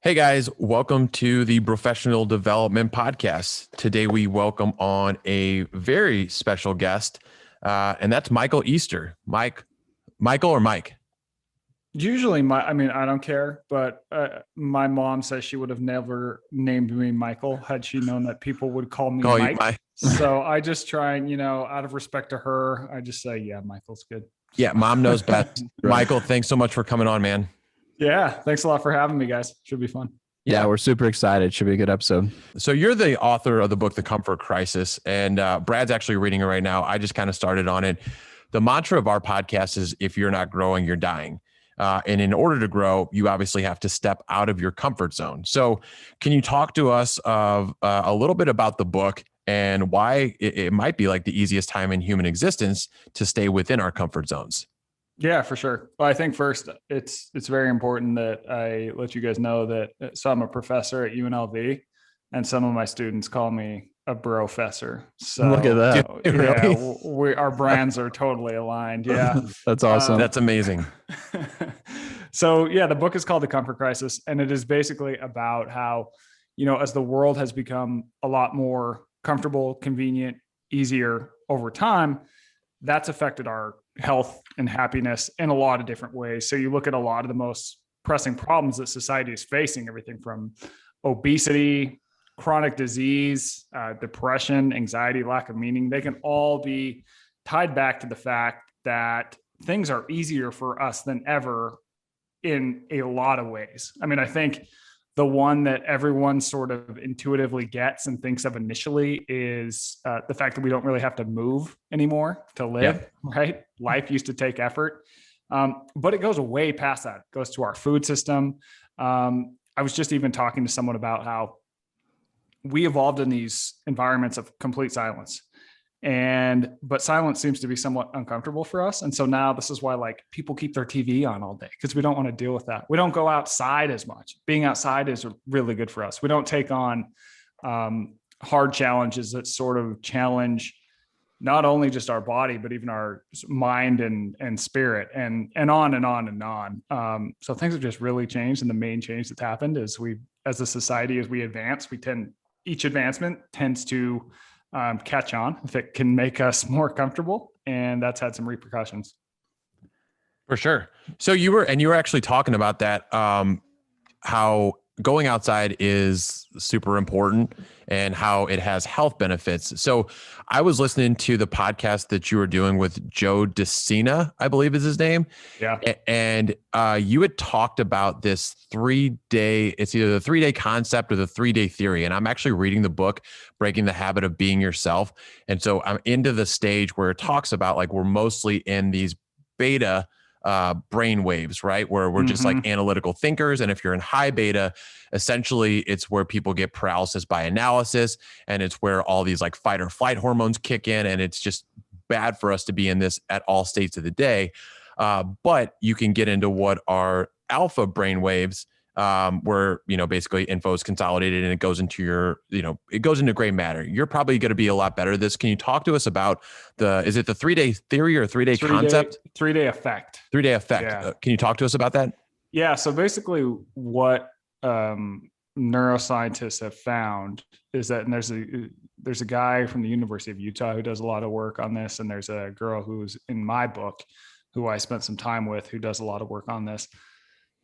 Hey guys, welcome to the Professional Development Podcast. Today we welcome on a very special guest, and that's Michael Easter. Michael or Mike? Usually, I don't care, but my mom says she would have never named me Michael had she known that people would call me Call you Mike. Mike. So I just try and, out of respect to her, I just say, yeah, Michael's good. Yeah, mom knows best. Michael, thanks so much for coming on, man. Yeah, thanks a lot for having me, guys. Should be fun. Yeah, we're super excited. Should be a good episode. So you're the author of the book, The Comfort Crisis, and Brad's actually reading it right now. I just kind of started on it. The mantra of our podcast is, if you're not growing, you're dying. And in order to grow, you obviously have to step out of your comfort zone. So can you talk to us of a little bit about the book and why it might be like the easiest time in human existence to stay within our comfort zones? Yeah, for sure. Well, I think first it's very important that I let you guys know that. So I'm a professor at UNLV, and some of my students call me a brofessor. So look at that. Yeah, our brands are totally aligned. Yeah, that's awesome. That's amazing. So yeah, the book is called The Comfort Crisis, and it is basically about how, as the world has become a lot more comfortable, convenient, easier over time, that's affected our health and happiness in a lot of different ways. So you look at a lot of the most pressing problems that society is facing, everything from obesity, chronic disease, depression, anxiety, lack of meaning. They can all be tied back to the fact that things are easier for us than ever in a lot of ways. I mean, I think the one that everyone sort of intuitively gets and thinks of initially is the fact that we don't really have to move anymore to live, right? Life used to take effort, but it goes way past that. It goes to our food system. I was just even talking to someone about how we evolved in these environments of complete silence. But silence seems to be somewhat uncomfortable for us. And so now this is why people keep their TV on all day, because we don't want to deal with that. We don't go outside as much. Being outside is really good for us. We don't take on hard challenges that sort of challenge not only just our body, but even our mind and spirit and on and on and on. So things have just really changed. And the main change that's happened is as a society, as we advance, each advancement tends to catch on if it can make us more comfortable, and that's had some repercussions. For sure. So you were actually talking about that, how going outside is super important and how it has health benefits. So I was listening to the podcast that you were doing with Joe DeCina, I believe is his name. Yeah. And you had talked about this 3-day, it's either the 3-day concept or the 3-day theory. And I'm actually reading the book, Breaking the Habit of Being Yourself. And so I'm into the stage where it talks about we're mostly in these beta brain waves, right? Where we're just like analytical thinkers. And if you're in high beta, essentially it's where people get paralysis by analysis. And it's where all these fight or flight hormones kick in. And it's just bad for us to be in this at all states of the day. But you can get into what are alpha brain waves, where, basically info is consolidated and it goes into it goes into gray matter. You're probably going to be a lot better at this. Can you talk to us about is it the 3-day theory or 3-day concept? 3-day effect. 3-day effect. Yeah. Can you talk to us about that? Yeah. So basically what neuroscientists have found is that, and there's a guy from the University of Utah who does a lot of work on this. And there's a girl who's in my book who I spent some time with who does a lot of work on this.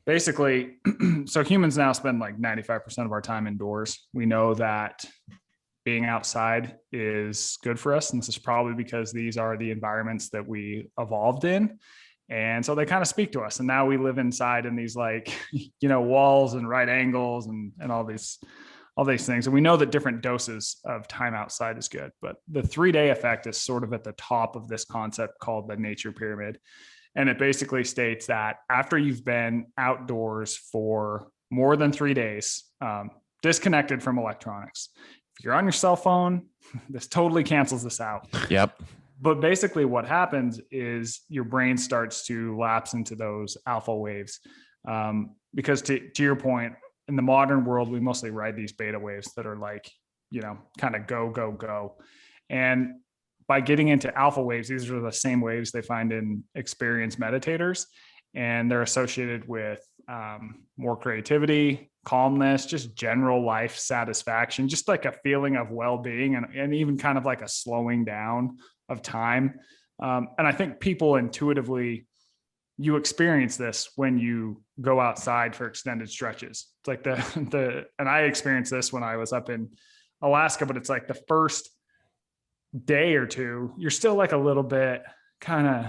Basically, so humans now spend 95% of our time indoors. We know that being outside is good for us. And this is probably because these are the environments that we evolved in. And so they kind of speak to us. And now we live inside in these walls and right angles and all these things. And we know that different doses of time outside is good. But the 3-day effect is sort of at the top of this concept called the nature pyramid. And it basically states that after you've been outdoors for more than 3 days, disconnected from electronics, if you're on your cell phone, this totally cancels this out. Yep. But basically what happens is your brain starts to lapse into those alpha waves. Because to your point, in the modern world, we mostly ride these beta waves that are kind of go, go, go. And by getting into alpha waves, these are the same waves they find in experienced meditators, and they're associated with more creativity, calmness, just general life satisfaction, just like a feeling of well-being, and even kind of like a slowing down of time. And I think people intuitively, you experience this when you go outside for extended stretches. It's like and I experienced this when I was up in Alaska, but it's like the first day or two, you're still like a little bit kind of,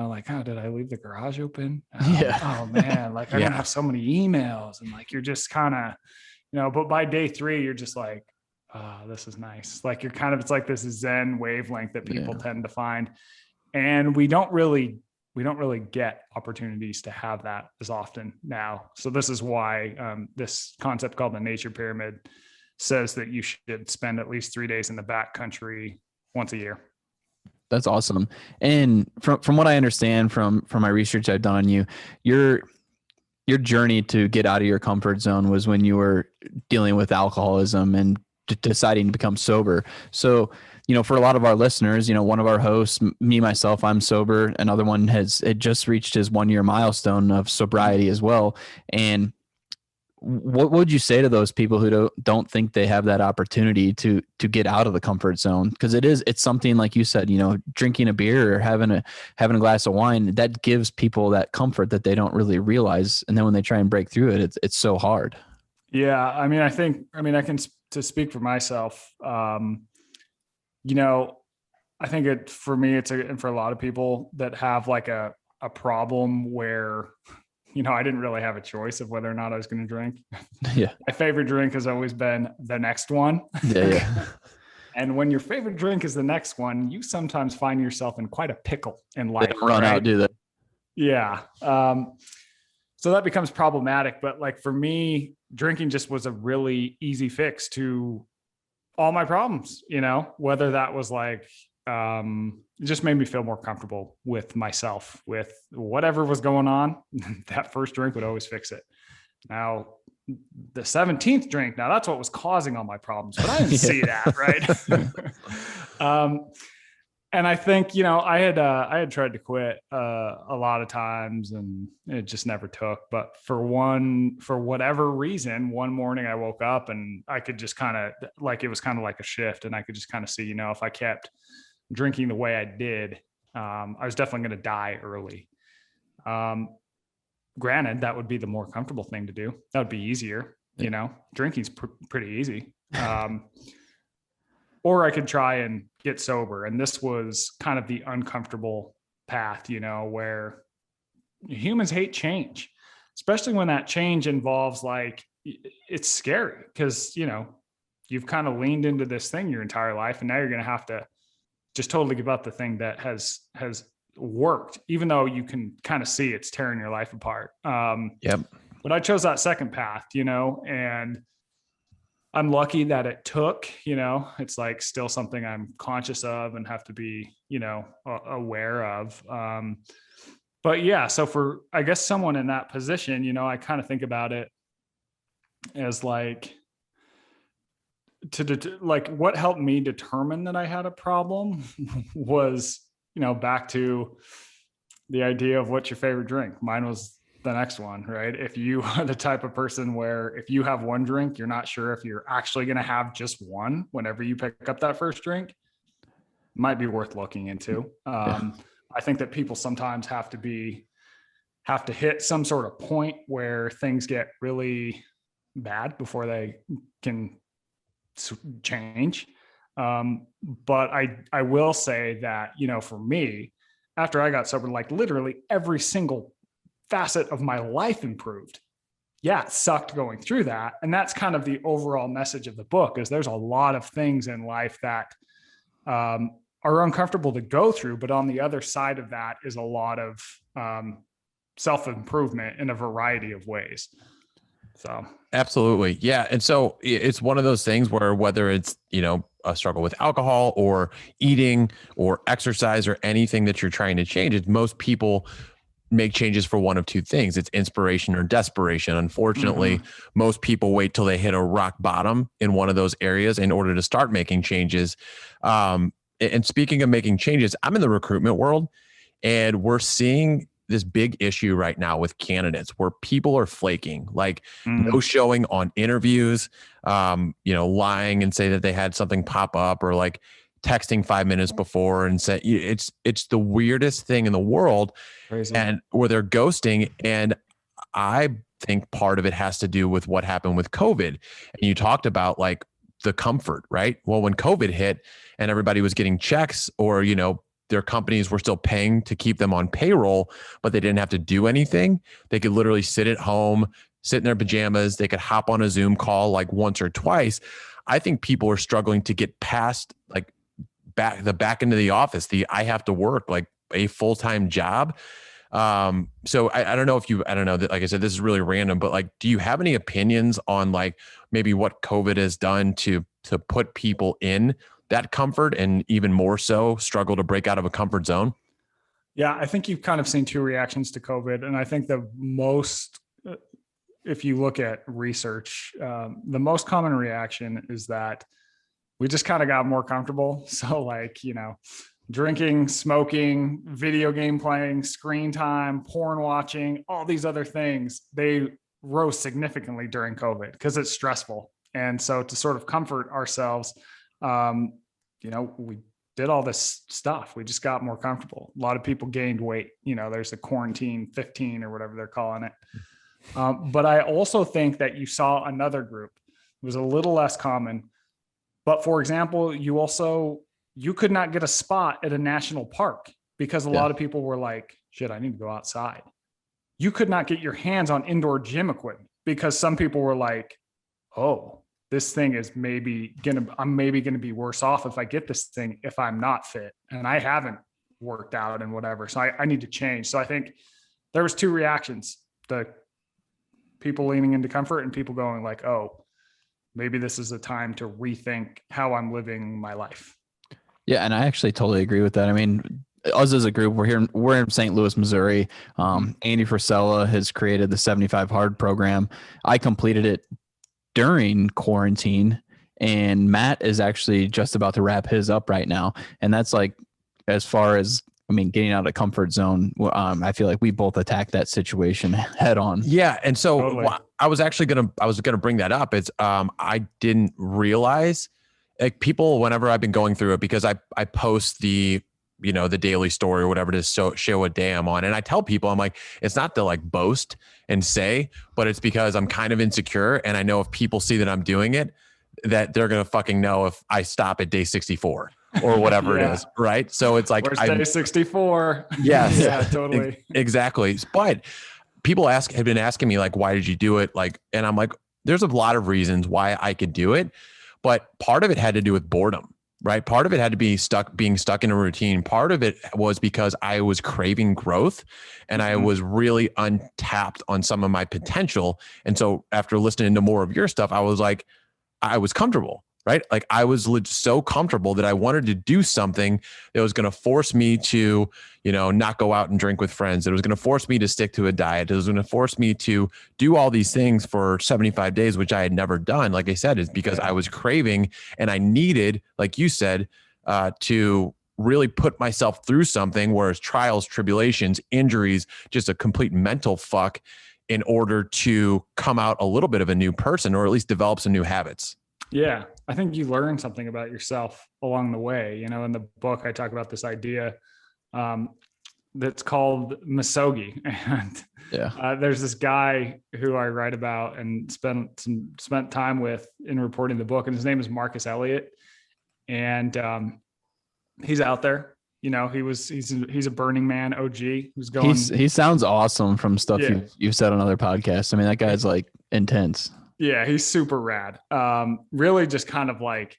like, oh, did I leave the garage open? Oh man, like I'm gonna have so many emails, and like you're just kind of, but by day 3, you're just like, oh, this is nice. Like it's like this Zen wavelength that people tend to find, and we don't really get opportunities to have that as often now. So this is why this concept called the nature pyramid says that you should spend at least 3 days in the backcountry once a year. That's awesome. And from what I understand from my research I've done on you, your journey to get out of your comfort zone was when you were dealing with alcoholism and deciding to become sober. So, for a lot of our listeners, one of our hosts, myself, I'm sober. Another one had just reached his 1-year milestone of sobriety as well. And what would you say to those people who don't think they have that opportunity to get out of the comfort zone? Because it's something like you said, drinking a beer or having a glass of wine, that gives people that comfort that they don't really realize. And then when they try and break through it, it's so hard. Yeah. I can to speak for myself. I think for me, and for a lot of people that have like a problem where, I didn't really have a choice of whether or not I was going to drink. Yeah. My favorite drink has always been the next one. Yeah. And when your favorite drink is the next one, you sometimes find yourself in quite a pickle in life. They don't run out, do they? Yeah. So that becomes problematic. But like for me, drinking just was a really easy fix to all my problems, whether that was like, it just made me feel more comfortable with myself, with whatever was going on. That first drink would always fix it. Now, the 17th drink, now that's what was causing all my problems, but I didn't see that, right? And I think, I had tried to quit a lot of times, and it just never took. But for whatever reason, one morning I woke up and I could just kind of it was kind of like a shift, and I could just kind of see, if I kept drinking the way I did, I was definitely going to die early. Granted, that would be the more comfortable thing to do. That would be easier. Drinking's pretty easy. Or I could try and get sober. And this was kind of the uncomfortable path, where humans hate change, especially when that change involves it's scary because, you've kind of leaned into this thing your entire life, and now you're going to have to just totally give up the thing that has worked, even though you can kind of see it's tearing your life apart. Yep. But I chose that second path, and I'm lucky that it took, it's like still something I'm conscious of and have to be, aware of. But yeah, so for, I guess, someone in that position, I kind of think about it as like, what helped me determine that I had a problem was, back to the idea of what's your favorite drink. Mine was the next one, right? If you are the type of person where if you have one drink, you're not sure if you're actually going to have just one whenever you pick up that first drink, might be worth looking into. I think that people sometimes have to hit some sort of point where things get really bad before they can change. But I will say that, for me, after I got sober, literally every single facet of my life improved. Yeah, it sucked going through that. And that's kind of the overall message of the book, is there's a lot of things in life that are uncomfortable to go through. But on the other side of that is a lot of self-improvement in a variety of ways. So absolutely. Yeah. And so it's one of those things where whether it's, a struggle with alcohol or eating or exercise or anything that you're trying to change, most people make changes for one of two things. It's inspiration or desperation. Unfortunately, most people wait till they hit a rock bottom in one of those areas in order to start making changes. And speaking of making changes, I'm in the recruitment world, and we're seeing this big issue right now with candidates where people are flaking, like no showing on interviews, lying and say that they had something pop up, or like texting 5 minutes before and say it's the weirdest thing in the world. Crazy. And where they're ghosting. And I think part of it has to do with what happened with COVID. And you talked about like the comfort, right? Well, when COVID hit and everybody was getting checks, or, their companies were still paying to keep them on payroll, but they didn't have to do anything. They could literally sit at home, sit in their pajamas. They could hop on a Zoom call like once or twice. I think people are struggling to get past like back into the office. I have to work like a full-time job. So I don't know that, like I said, this is really random, but like, do you have any opinions on like maybe what COVID has done to put people in that comfort, and even more so struggle to break out of a comfort zone? Yeah, I think you've kind of seen two reactions to COVID. And I think the most, if you look at research, the most common reaction is that we just kind of got more comfortable. So like, drinking, smoking, video game playing, screen time, porn watching, all these other things, they rose significantly during COVID because it's stressful. And so to sort of comfort ourselves, we did all this stuff. We just got more comfortable. A lot of people gained weight. There's a quarantine 15 or whatever they're calling it. But I also think that you saw another group. It was a little less common. But for example, you could not get a spot at a national park because a lot of people were like, shit, I need to go outside. You could not get your hands on indoor gym equipment because some people were like, oh, this thing is I'm maybe going to be worse off if I get this thing, if I'm not fit and I haven't worked out and whatever. So I need to change. So I think there was two reactions: the people leaning into comfort and people going like, oh, maybe this is a time to rethink how I'm living my life. Yeah. And I actually totally agree with that. I mean, us as a group, we're in St. Louis, Missouri. Andy Frisella has created the 75 Hard program. I completed it during quarantine, and Matt is actually just about to wrap his up right now. And that's like, as far as, getting out of the comfort zone, I feel like we both attacked that situation head on. Yeah. And so Totally. I was going to bring that up. It's, I didn't realize, like, people, whenever I've been going through it, because I post the daily story or whatever to show a day I'm on. And I tell people, I'm like, it's not to like boast and say, but it's because I'm kind of insecure. And I know if people see that I'm doing it, that they're going to fucking know if I stop at day 64 or whatever it is. Right. So it's like, where's day 64? Yes. Yeah, totally. Exactly. But people have been asking me like, why did you do it? Like, and I'm like, there's a lot of reasons why I could do it, but part of it had to do with boredom. Right. Part of it had to be being stuck in a routine. Part of it was because I was craving growth and I was really untapped on some of my potential. And so after listening to more of your stuff, I was like, I was comfortable, right? Like I was so comfortable that I wanted to do something that was going to force me to, not go out and drink with friends. It was going to force me to stick to a diet. It was going to force me to do all these things for 75 days, which I had never done. Like I said, is because I was craving and I needed, like you said, to really put myself through something, whereas trials, tribulations, injuries, just a complete mental fuck, in order to come out a little bit of a new person, or at least develop some new habits. Yeah. I think you learn something about yourself along the way. In the book, I talk about this idea that's called Misogi. And there's this guy who I write about and spent time with in reporting the book, and his name is Marcus Elliott. And he's out there. He's a Burning Man OG who's going. He sounds awesome from stuff you've said on other podcasts. That guy's like intense. Yeah, he's super rad. Really just kind of like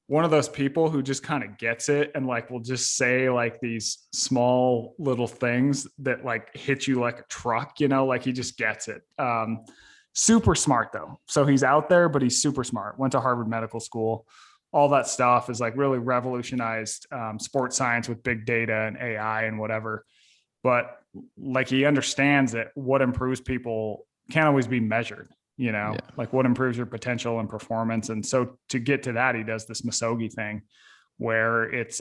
one of those people who just kind of gets it and like will just say like these small little things that like hit you like a truck, like he just gets it. Super smart though. So he's out there, but he's super smart. Went to Harvard Medical School. All that stuff is like really revolutionized sports science with big data and AI and whatever. But like he understands that what improves people can't always be measured. Like what improves your potential and performance. And so to get to that, he does this Misogi thing where it's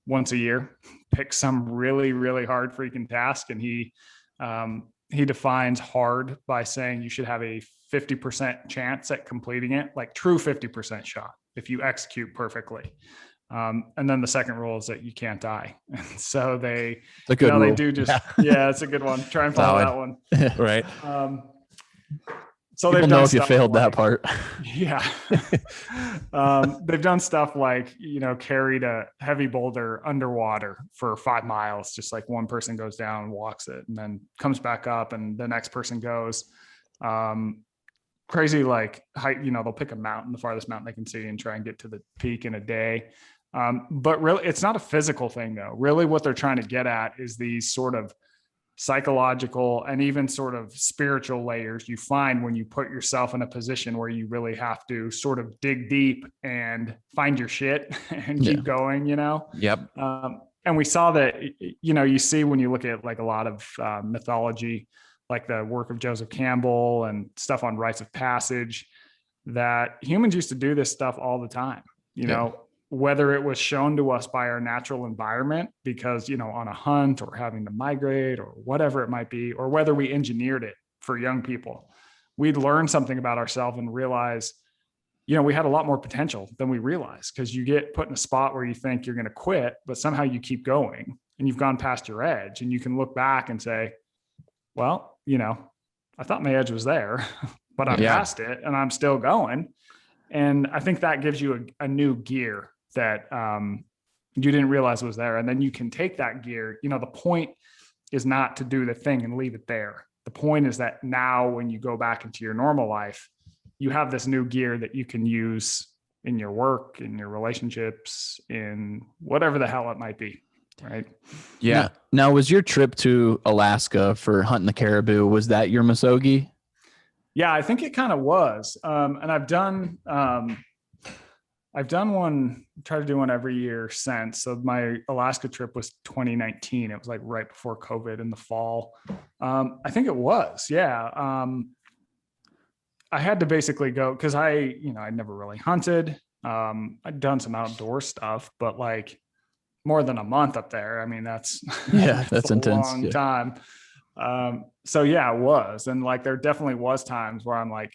once a year, pick some really, really hard freaking task. And he defines hard by saying you should have a 50% chance at completing it, like true 50% shot if you execute perfectly. And then the second rule is that you can't die. So they, they do just, yeah, it's a good one. Try and follow that one. Right. So people know if you failed that part. Yeah. They've done stuff like, carried a heavy boulder underwater for 5 miles, just like one person goes down and walks it and then comes back up and the next person goes. Crazy, like height, they'll pick a mountain, the farthest mountain they can see, and try and get to the peak in a day. But really, it's not a physical thing though. Really what they're trying to get at is these sort of psychological and even sort of spiritual layers you find when you put yourself in a position where you really have to sort of dig deep and find your shit and keep going, Yep. And we saw that, you see when you look at like a lot of mythology, like the work of Joseph Campbell and stuff on rites of passage, that humans used to do this stuff all the time, whether it was shown to us by our natural environment because, on a hunt or having to migrate or whatever it might be, or whether we engineered it for young people, we'd learn something about ourselves and realize, we had a lot more potential than we realized, because you get put in a spot where you think you're going to quit, but somehow you keep going and you've gone past your edge, and you can look back and say, well, I thought my edge was there, but I'm past it and I'm still going. And I think that gives you a new gear that you didn't realize was there. And then you can take that gear. The point is not to do the thing and leave it there. The point is that now when you go back into your normal life, you have this new gear that you can use in your work, in your relationships, in whatever the hell it might be. Right. Yeah. Now, was your trip to Alaska for hunting the caribou, was that your Misogi? Yeah, I think it kind of was. And I've done one, try to do one every year since. So my Alaska trip was 2019. It was like right before COVID in the fall. I think it was. Yeah. I had to basically go because I'd never really hunted. I'd done some outdoor stuff, but like more than a month up there. I mean, that's that's a intense. long time. So yeah, it was. And like, there definitely was times where I'm like,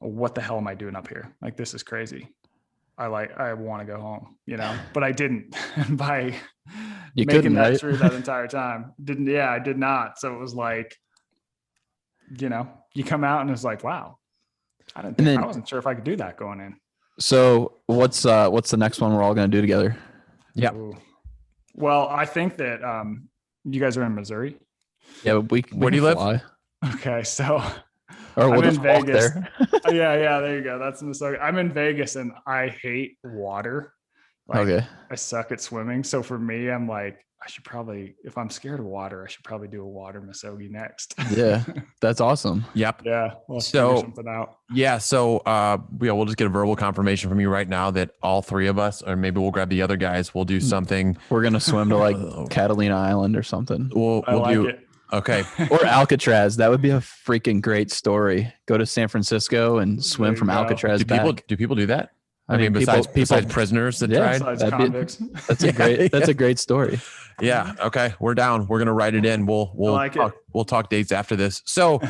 what the hell am I doing up here? Like, this is crazy. I want to go home, but I didn't by making that through that entire time. I did not. So it was like, you come out and it's like, wow, I wasn't sure if I could do that going in. So what's the next one we're all going to do together? Yeah. Well, I think that you guys are in Missouri. Yeah, we where do you live? Okay, so I'm in Vegas. Yeah, there you go. That's Misogi. I'm in Vegas and I hate water. Like, I suck at swimming. So for me, I'm like, I should probably, if I'm scared of water, I should probably do a water Misogi next. Yeah, that's awesome. Yep. Yeah. We'll figure something out. Yeah. So we'll just get a verbal confirmation from you right now that all three of us, or maybe we'll grab the other guys, we'll do something. We're gonna swim to like Catalina Island or something. We'll do it. Okay. Or Alcatraz. That would be a freaking great story. Go to San Francisco and swim from Alcatraz. Do people do that? I mean, besides prisoners that tried, that's a great story. Yeah. Okay. We're down. We're gonna write it in. We'll talk dates after this. So,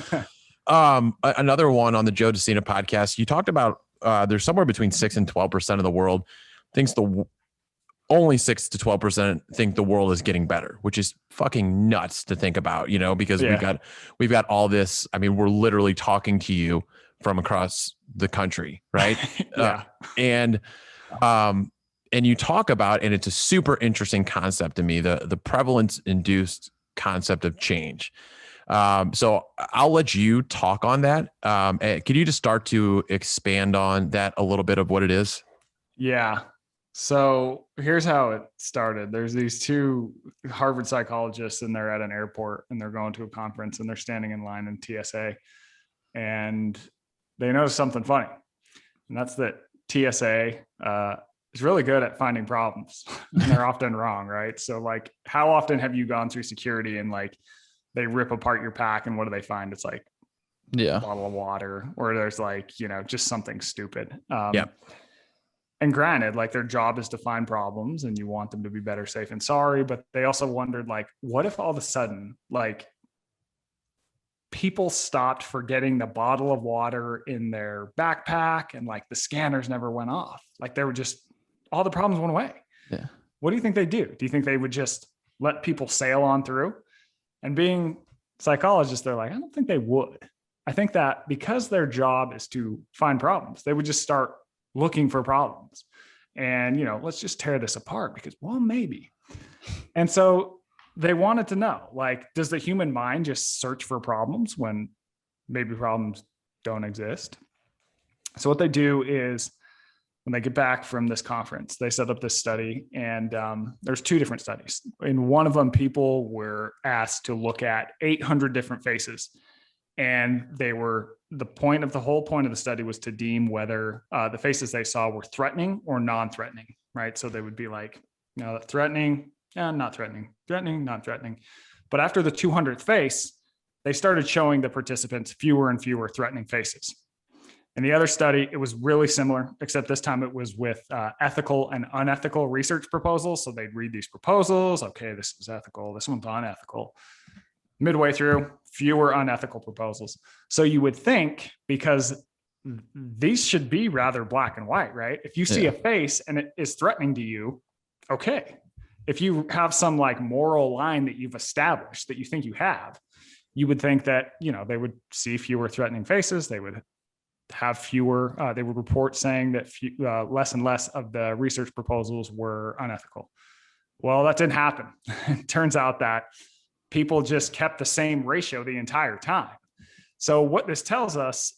another one on the Joe DeCina podcast, you talked about there's somewhere between 6 and 12% of the world thinks only 6 to 12% think the world is getting better, which is fucking nuts to think about, because we've got all this. I mean, we're literally talking to you from across the country, right? And you talk about, and it's a super interesting concept to me, the prevalence-induced concept of change. So I'll let you talk on that. Could you just start to expand on that a little bit of what it is? Yeah. So here's how it started. There's these two Harvard psychologists and they're at an airport and they're going to a conference and they're standing in line in TSA and they notice something funny. And that's that TSA is really good at finding problems and they're often wrong, right? So like, how often have you gone through security and like they rip apart your pack and what do they find? It's like a bottle of water, or there's like, just something stupid. And granted, like their job is to find problems and you want them to be better safe and sorry, but they also wondered like, what if all of a sudden, like people stopped forgetting the bottle of water in their backpack and like the scanners never went off? Like they were just, all the problems went away. Yeah. What do you think they do? Do you think they would just let people sail on through? And being psychologists, they're like, I don't think they would. I think that because their job is to find problems, they would just start looking for problems and, let's just tear this apart because, well, maybe. And so they wanted to know, like, does the human mind just search for problems when maybe problems don't exist? So what they do is when they get back from this conference, they set up this study, and there's 2 different studies. In one of them, people were asked to look at 800 different faces. And the whole point of the study was to deem whether the faces they saw were threatening or non-threatening, right? So they would be like, threatening, not threatening, threatening, not threatening. But after the 200th face, they started showing the participants fewer and fewer threatening faces. In the other study, it was really similar, except this time it was with ethical and unethical research proposals. So they'd read these proposals. Okay, this is ethical. This one's unethical. Midway through, fewer unethical proposals. So you would think, because these should be rather black and white, right? If you see a face and it is threatening to you, okay. If you have some like moral line that you've established that you think you have, you would think that, they would see fewer threatening faces. They would have fewer, they would report saying that less and less of the research proposals were unethical. Well, that didn't happen. It turns out that people just kept the same ratio the entire time. So what this tells us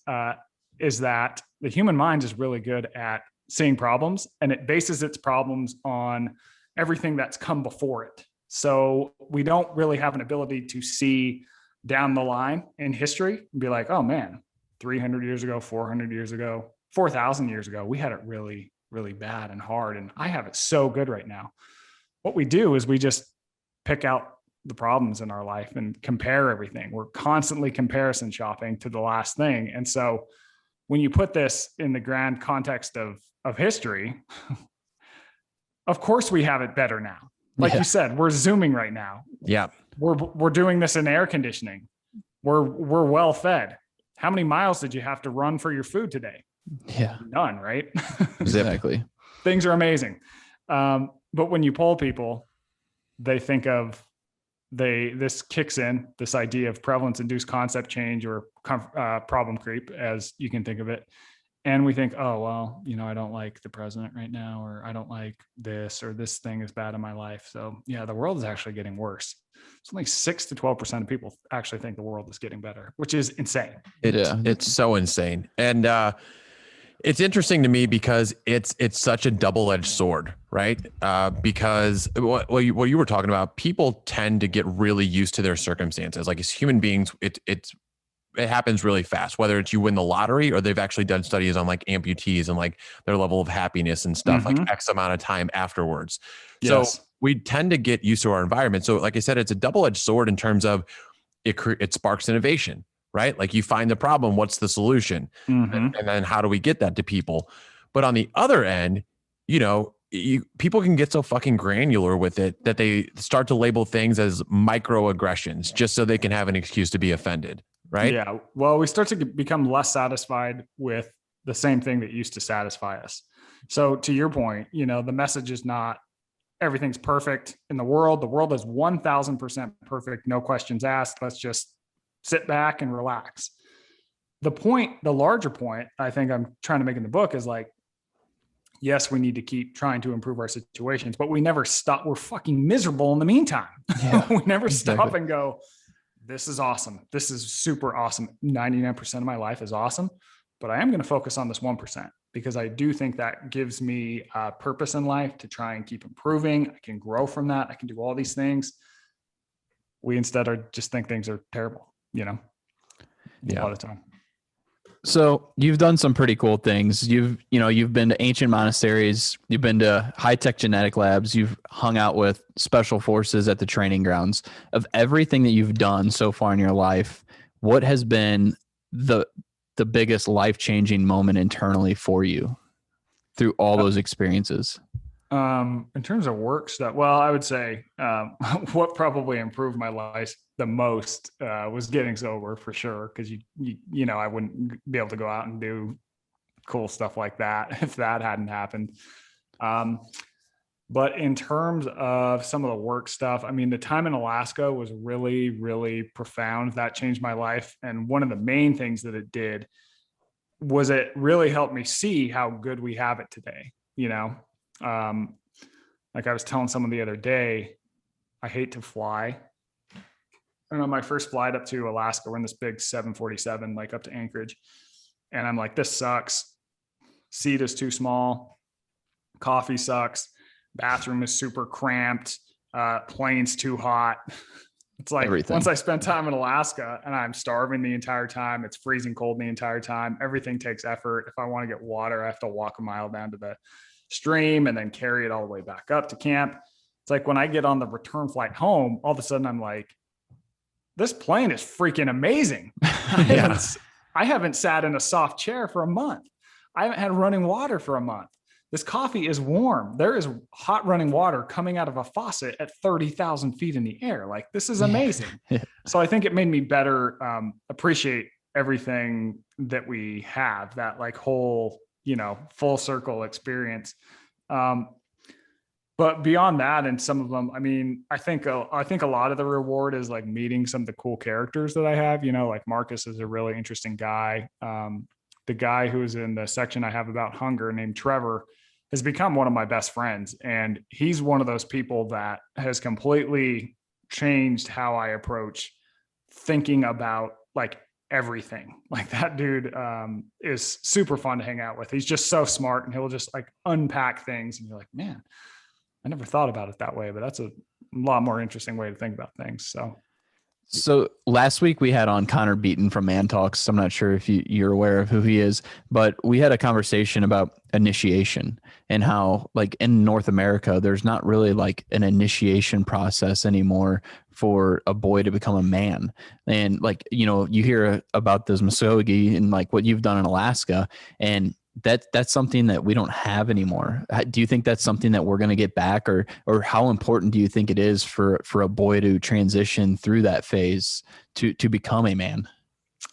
is that the human mind is really good at seeing problems, and it bases its problems on everything that's come before it. So we don't really have an ability to see down the line in history and be like, oh man, 300 years ago, 400 years ago, 4,000 years ago, we had it really, really bad and hard, and I have it so good right now. What we do is we just pick out the problems in our life and compare everything. We're constantly comparison shopping to the last thing. And so when you put this in the grand context of history, of course we have it better now. Like you said, we're Zooming right now. Yeah. We're doing this in air conditioning. We're well fed. How many miles did you have to run for your food today? Yeah. None, right? Exactly. Things are amazing. But when you poll people, they think of this kicks in this idea of prevalence-induced concept change or problem creep, as you can think of it. And we think, oh, well, I don't like the president right now, or I don't like this, or this thing is bad in my life. So yeah, the world is actually getting worse. It's only 6 to 12% of people actually think the world is getting better, which is insane. It's so insane. And it's interesting to me because it's such a double-edged sword, right? Because what you were talking about, people tend to get really used to their circumstances. Like as human beings, it happens really fast, whether it's you win the lottery or they've actually done studies on like amputees and like their level of happiness and stuff, like X amount of time afterwards. Yes. So we tend to get used to our environment. So like I said, it's a double-edged sword in terms of it sparks innovation, right? Like you find the problem, what's the solution? And then how do we get that to people? But on the other end, people can get so fucking granular with it that they start to label things as microaggressions just so they can have an excuse to be offended, right? Yeah. Well, we start to become less satisfied with the same thing that used to satisfy us. So to your point, the message is not everything's perfect in the world. The world is 1000% perfect. No questions asked. Let's just sit back and relax. The larger point I think I'm trying to make in the book is like, yes, we need to keep trying to improve our situations, but we never stop. We're fucking miserable in the meantime. Yeah, we never stop and go, this is awesome. This is super awesome. 99% of my life is awesome, but I am going to focus on this 1% because I do think that gives me a purpose in life to try and keep improving. I can grow from that. I can do all these things. We instead are just think things are terrible, a lot of time. So you've done some pretty cool things. You've been to ancient monasteries, you've been to high-tech genetic labs, you've hung out with special forces at the training grounds. Of everything that you've done so far in your life, what has been the biggest life-changing moment internally for you through all those experiences? In terms of work stuff, well, I would say what probably improved my life the most was getting sober, for sure. Because you know, I wouldn't be able to go out and do cool stuff like that if that hadn't happened. But in terms of some of the work stuff, I mean, the time in Alaska was really, really profound. That changed my life. And one of the main things that it did was it really helped me see how good we have it today. You know, like I was telling someone the other day, I hate to fly. I don't know, my first flight up to Alaska, we're in this big 747, like up to Anchorage. And I'm like, this sucks. Seat is too small. Coffee sucks. Bathroom is super cramped. Plane's too hot. It's like everything. Once I spend time in Alaska and I'm starving the entire time, it's freezing cold the entire time. Everything takes effort. If I want to get water, I have to walk a mile down to the stream and then carry it all the way back up to camp. It's like when I get on the return flight home, all of a sudden I'm like, this plane is freaking amazing. I haven't sat in a soft chair for a month. I haven't had running water for a month. This coffee is warm. There is hot running water coming out of a faucet at 30,000 feet in the air. Like, this is amazing. So I think it made me better appreciate everything that we have, that like whole, you know, full circle experience. But beyond that, and some of them, I mean, I think a lot of the reward is like meeting some of the cool characters that I have, you know, like Marcus is a really interesting guy. The guy who is in the section I have about hunger named Trevor has become one of my best friends. And he's one of those people that has completely changed how I approach thinking about like everything. Like, that dude is super fun to hang out with. He's just so smart, and he'll just like unpack things. And you're like, man, I never thought about it that way, but that's a lot more interesting way to think about things. So last week we had on Connor Beaton from Man Talks. I'm not sure if you're aware of who he is, but we had a conversation about initiation and how, like, in North America, there's not really like an initiation process anymore for a boy to become a man. And like, you know, you hear about this Misogi and like what you've done in Alaska, and that's something that we don't have anymore. Do you think that's something that we're going to get back, or how important do you think it is for a boy to transition through that phase to become a man?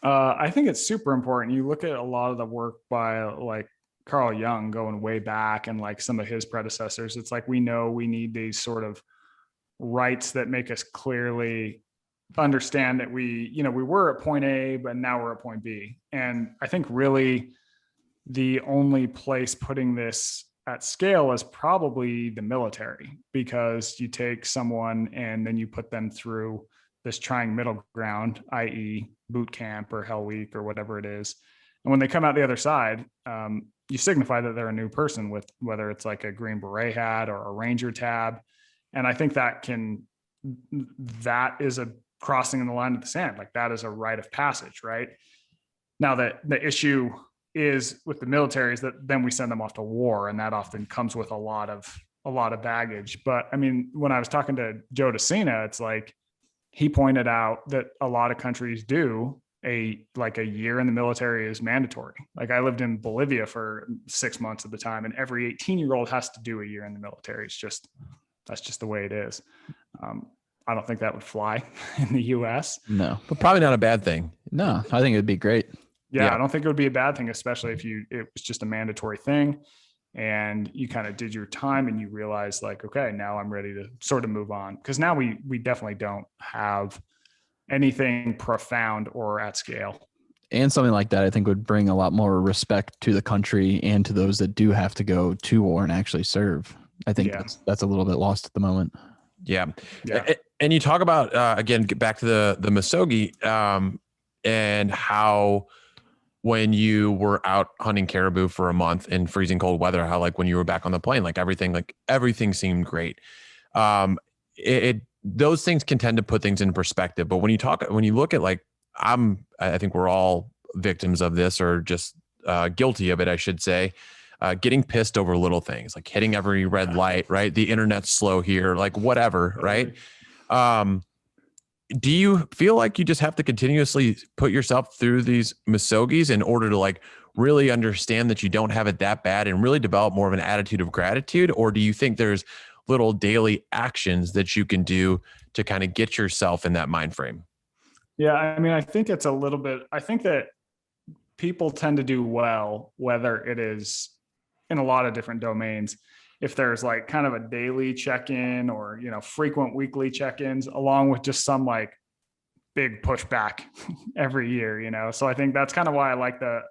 I think it's super important. You look at a lot of the work by like Carl Jung going way back, and like some of his predecessors. It's like, we know we need these sort of rights that make us clearly understand that we were at point A, but now we're at point B. And I think really the only place putting this at scale is probably the military, because you take someone and then you put them through this trying middle ground, i.e. boot camp or Hell Week or whatever it is. And when they come out the other side, you signify that they're a new person, with whether it's like a Green Beret hat or a Ranger tab. And I think that is a crossing in the line of the sand. Like, that is a rite of passage, right? Now, the issue is with the military is that then we send them off to war, and that often comes with a lot of baggage. But I mean, when I was talking to Joe DeCina, it's like, he pointed out that a lot of countries do a year in the military is mandatory. Like, I lived in Bolivia for 6 months at the time, and every 18-year-old has to do a year in the military. That's just the way it is. I don't think that would fly in the US. No, but probably not a bad thing. No, I think it'd be great. Yeah, I don't think it would be a bad thing, especially if it was just a mandatory thing and you kind of did your time and you realize like, okay, now I'm ready to sort of move on. Because now we definitely don't have anything profound or at scale. And something like that, I think, would bring a lot more respect to the country and to those that do have to go to war and actually serve. I think that's a little bit lost at the moment. Yeah. And you talk about, again, get back to the Misogi and how when you were out hunting caribou for a month in freezing cold weather, how like when you were back on the plane, like everything seemed great. Those things can tend to put things in perspective. But when you look at like, I think we're all victims of this, or just guilty of it, I should say. Getting pissed over little things, like hitting every red light, right? The internet's slow here, like whatever, right? do you feel like you just have to continuously put yourself through these misogis in order to like really understand that you don't have it that bad and really develop more of an attitude of gratitude? Or do you think there's little daily actions that you can do to kind of get yourself in that mind frame? Yeah, I mean, I think it's a little bit, I think that people tend to do well, whether it is in a lot of different domains. If there's like kind of a daily check-in or, frequent weekly check-ins, along with just some like big pushback every year. So I think that's kind of why I like the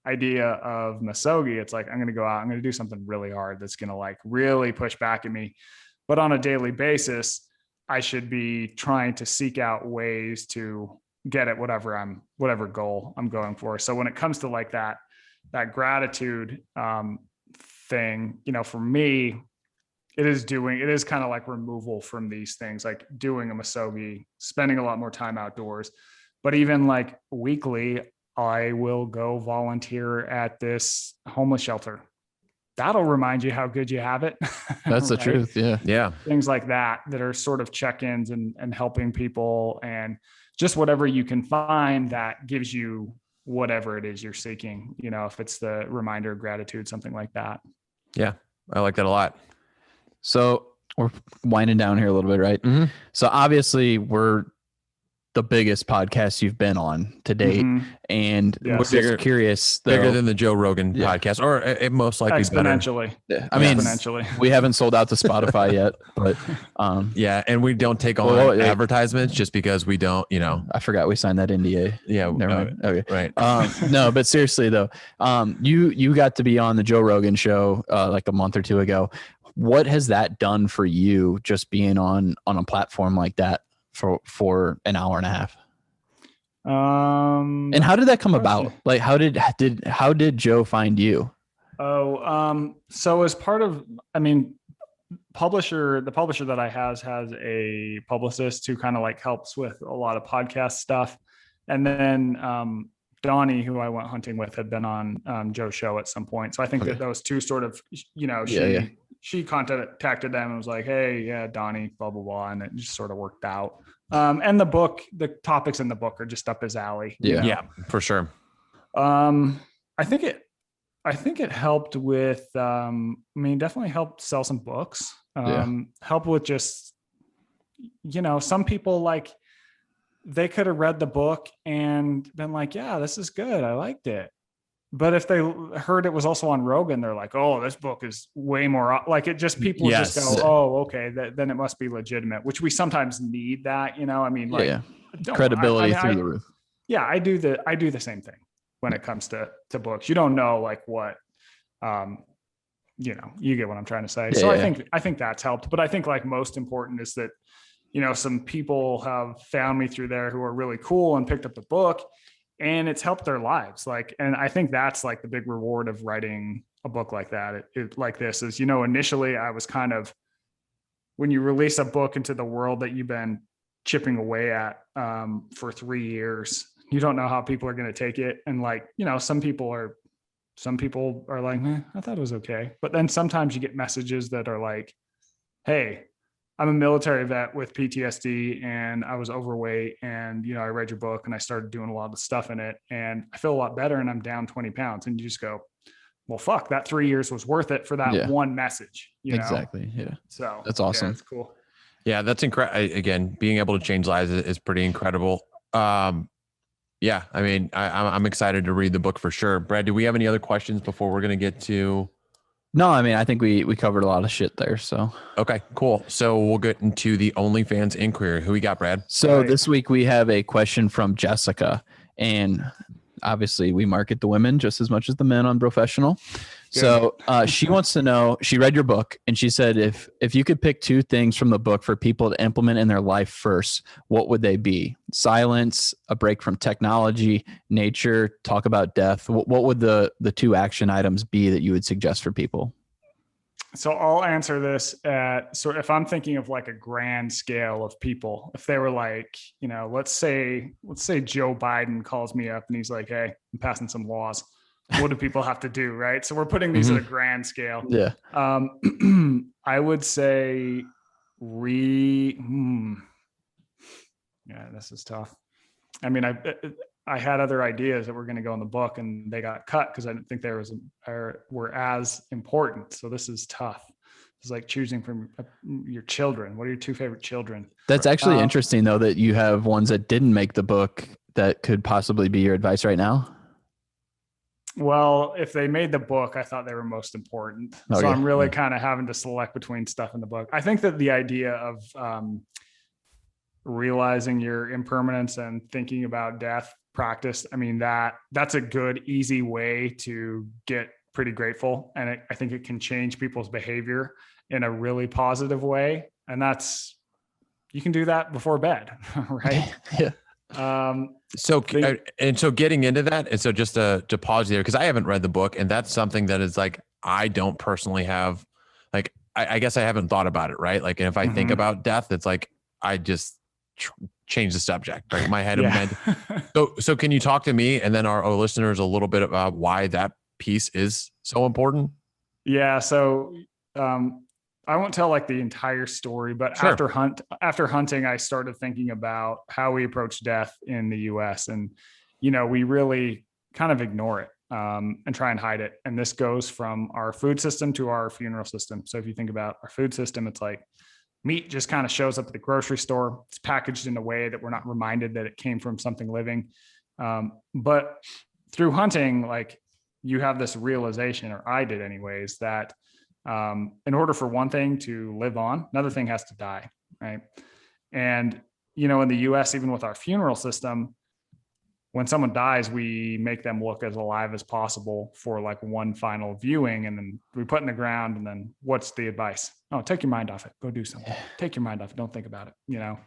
idea of Misogi. It's like, I'm going to go out, I'm going to do something really hard that's going to like really push back at me. But on a daily basis, I should be trying to seek out ways to get at whatever goal I'm going for. So when it comes to like that gratitude thing, for me, it is kind of like removal from these things, like doing a Misogi, spending a lot more time outdoors. But even like weekly, I will go volunteer at this homeless shelter. That'll remind you how good you have it. That's the right? truth. Yeah. Yeah. Things like that are sort of check-ins and helping people, and just whatever you can find that gives you whatever it is you're seeking, if it's the reminder of gratitude, something like that. Yeah. I like that a lot. So we're winding down here a little bit, right? Mm-hmm. So obviously we're the biggest podcast you've been on to date. Mhm. And Yes. we're just curious, though, Bigger than the Joe Rogan Yeah. podcast, or it most likely better. Exponentially. I mean, Exponentially. we haven't sold out to Spotify yet, but Yeah, and we don't take on Well, advertisements just because we don't, I forgot we signed that NDA. Yeah, Never mind. Okay. right. No, but seriously though, you got to be on the Joe Rogan show like a month or two ago. What has that done for you, just being on a platform like that for an hour and a half? And how did that come about? Like, how did Joe find you? So as part of, the publisher that I has a publicist who kind of like helps with a lot of podcast stuff. And then, Donnie, who I went hunting with, had been on Joe's show at some point. So I think that those two sort of, she contacted them and was like, hey, yeah, Donnie, blah, blah, blah. And it just sort of worked out. And the topics in the book are just up his alley. Yeah, for sure. I think it helped with, definitely helped sell some books, help with just, some people like, they could have read the book and been like, yeah, this is good. I liked it. But if they heard it was also on Rogan, they're like, oh, this book is way more like it. Just people just go, oh, okay, then it must be legitimate, which we sometimes need that, credibility through the roof. Yeah, I do the same thing when it comes to books. You don't know like what, you get what I'm trying to say. I think that's helped. But I think like most important is that, some people have found me through there who are really cool and picked up the book, and it's helped their lives. And I think that's like the big reward of writing a book like that. Like this is, initially I was kind of, when you release a book into the world that you've been chipping away at for 3 years, you don't know how people are going to take it. And like, some people are like, I thought it was okay. But then sometimes you get messages that are like, hey, I'm a military vet with PTSD and I was overweight, and, I read your book and I started doing a lot of stuff in it and I feel a lot better and I'm down 20 pounds. And you just go, well, fuck, that 3 years was worth it for that one message. Exactly. Yeah. So that's awesome. Yeah, that's cool. Yeah. That's incredible. Again, being able to change lives is pretty incredible. I'm excited to read the book for sure. Brad, do we have any other questions before we're going to get to? No, I think we covered a lot of shit there. So, okay, cool. So we'll get into the Onlyfans Inquiry. Who we got, Brad? So this week we have a question from Jessica, and obviously we market the women just as much as the men on Professional. Good. So she wants to know, she read your book and she said, if you could pick two things from the book for people to implement in their life first, what would they be? Silence, a break from technology, nature, talk about death. What would the two action items be that you would suggest for people? So I'll answer this so if I'm thinking of like a grand scale of people, if they were like, let's say Joe Biden calls me up and he's like, hey, I'm passing some laws. What do people have to do? Right. So we're putting these at a grand scale. Yeah. I would say Yeah, this is tough. I mean, I had other ideas that were going to go in the book and they got cut because I didn't think were as important. So this is tough. It's like choosing from your children. What are your two favorite children? That's actually interesting though, that you have ones that didn't make the book that could possibly be your advice right now. Well, if they made the book, I thought they were most important. Okay. So I'm really kind of having to select between stuff in the book. I think that the idea of realizing your impermanence and thinking about death practice, I mean, that's a good, easy way to get pretty grateful. And I think it can change people's behavior in a really positive way. And you can do that before bed, right? Yeah. So getting into that, and so just to pause there, because I haven't read the book, and that's something that is like, I don't personally have, like, I guess I haven't thought about it, right? Like, and if I think about death, it's like, I just change the subject, right? My head. So can you talk to me and then our listeners a little bit about why that piece is so important? Yeah. So I won't tell like the entire story, but Sure. after hunting, I started thinking about how we approach death in the US. And, you know, we really kind of ignore it and try and hide it. And this goes from our food system to our funeral system. So if you think about our food system, it's like meat just kind of shows up at the grocery store. It's packaged in a way that we're not reminded that it came from something living. But through hunting, like, you have this realization, or I did anyways, that in order for one thing to live on, another thing has to die, right? And, you know, in the US, even with our funeral system, when someone dies, we make them look as alive as possible for like one final viewing. And then we put in the ground, and then what's the advice? Oh, take your mind off it. Go do something. Take your mind off it. Don't think about it. You know?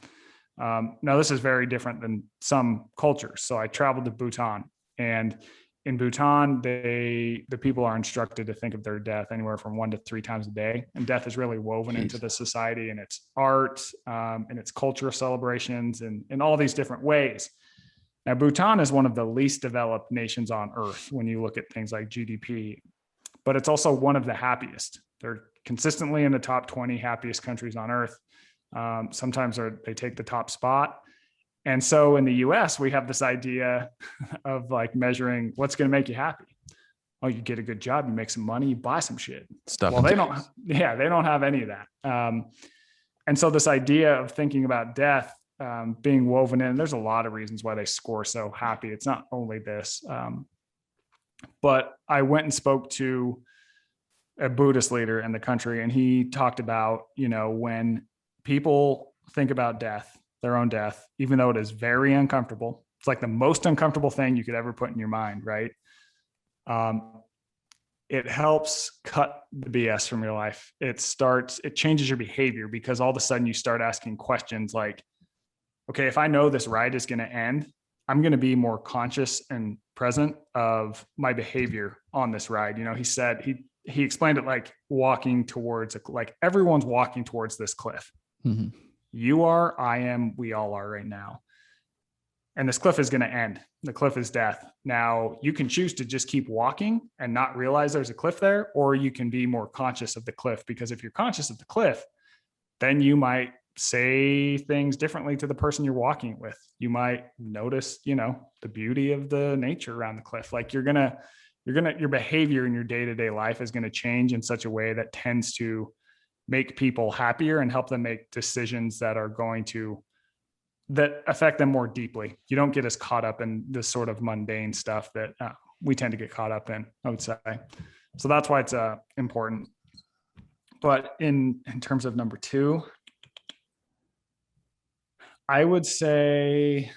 Now this is very different than some cultures. So I traveled to Bhutan, and in Bhutan, the people are instructed to think of their death anywhere from 1 to 3 times a day. And death is really woven into the society, and its art, and its cultural celebrations, and in all these different ways. Now, Bhutan is one of the least developed nations on earth when you look at things like GDP, but it's also one of the happiest. They're consistently in the top 20 happiest countries on earth. Sometimes they take the top spot. And so in the US, we have this idea of like measuring what's going to make you happy. Oh, you get a good job, you make some money, you buy some shit. Stuff. Well, they don't have any of that. And so this idea of thinking about death being woven in, there's a lot of reasons why they score so happy. It's not only this, but I went and spoke to a Buddhist leader in the country, and he talked about, you know, when people think about death, their own death, even though it is very uncomfortable, it's like the most uncomfortable thing you could ever put in your mind, right? It helps cut the BS from your life. It changes your behavior, because all of a sudden you start asking questions like, okay, if I know this ride is going to end, I'm going to be more conscious and present of my behavior on this ride. You know, he said, he explained it like walking towards, like everyone's walking towards this cliff. Mm-hmm. You are, I am, we all are right now. And this cliff is going to end. The cliff is death. Now, you can choose to just keep walking and not realize there's a cliff there, or you can be more conscious of the cliff, because if you're conscious of the cliff, then you might say things differently to the person you're walking with. You might notice, you know, the beauty of the nature around the cliff. Like your behavior in your day-to-day life is going to change in such a way that tends to make people happier and help them make decisions that affect them more deeply. You don't get as caught up in this sort of mundane stuff that we tend to get caught up in, I would say. So that's why it's important. But in terms of number 2, I would say,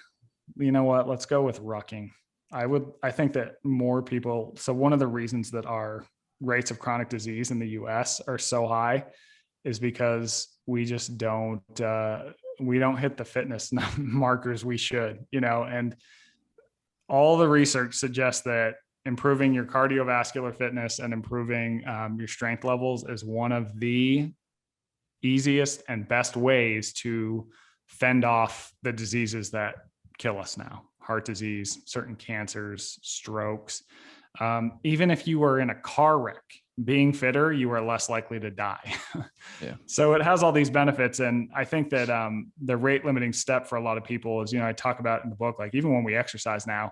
you know what, let's go with rucking. I think that more people, so one of the reasons that our rates of chronic disease in the US are so high is because we just don't hit the fitness markers we should, you know, and all the research suggests that improving your cardiovascular fitness and improving your strength levels is one of the easiest and best ways to fend off the diseases that kill us now. Heart disease, certain cancers, strokes. Even if you were in a car wreck, being fitter, you are less likely to die. Yeah. So it has all these benefits. And I think that the rate limiting step for a lot of people is, I talk about in the book, like even when we exercise now,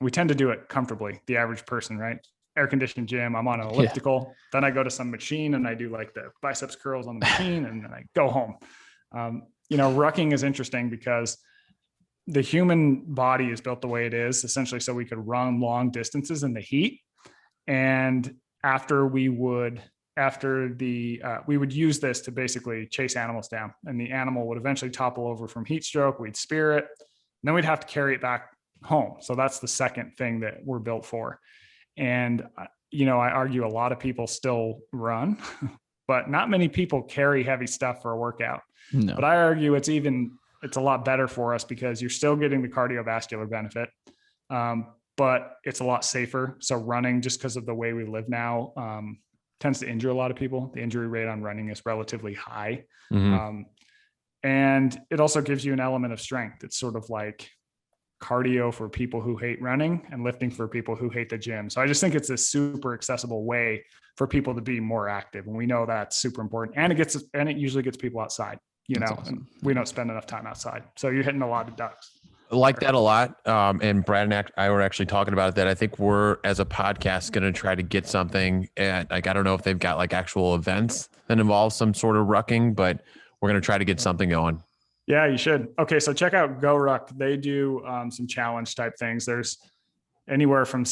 we tend to do it comfortably. The average person, right? Air conditioned gym. I'm on an elliptical. Then I go to some machine and I do like the biceps curls on the machine and then I go home. Rucking is interesting because the human body is built the way it is, essentially so we could run long distances in the heat. And we would use this to basically chase animals down, and the animal would eventually topple over from heat stroke. We'd spear it, and then we'd have to carry it back home. So that's the second thing that we're built for. And, I argue a lot of people still run, but not many people carry heavy stuff for a workout. No. But I argue it's a lot better for us because you're still getting the cardiovascular benefit. But it's a lot safer. So running, just because of the way we live now, tends to injure a lot of people. The injury rate on running is relatively high. Mm-hmm. And it also gives you an element of strength. It's sort of like cardio for people who hate running and lifting for people who hate the gym. So I just think it's a super accessible way for people to be more active. And we know that's super important. And it usually gets people outside, Awesome. and we don't spend enough time outside. So you're hitting a lot of ducks. I like that a lot. And Brad and I were actually talking about that. I think we're, as a podcast, going to try to get something at, like, I don't know if they've got like actual events that involve some sort of rucking, but we're going to try to get something going. Yeah, you should. Okay. So check out Go Ruck. They do some challenge type things. There's anywhere from,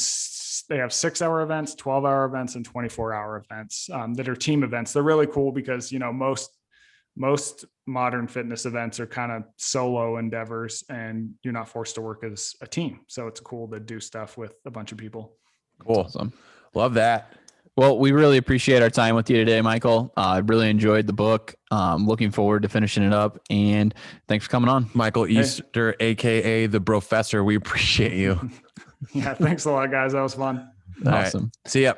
they have 6-hour events, 12-hour events, and 24-hour events that are team events. They're really cool because, most modern fitness events are kind of solo endeavors and you're not forced to work as a team. So it's cool to do stuff with a bunch of people. Cool. Awesome. Love that. Well, we really appreciate our time with you today, Michael. I really enjoyed the book. Looking forward to finishing it up, and thanks for coming on. Michael Easter, AKA the Professor. We appreciate you. Yeah. Thanks a lot, guys. That was fun. Awesome. Right. See ya.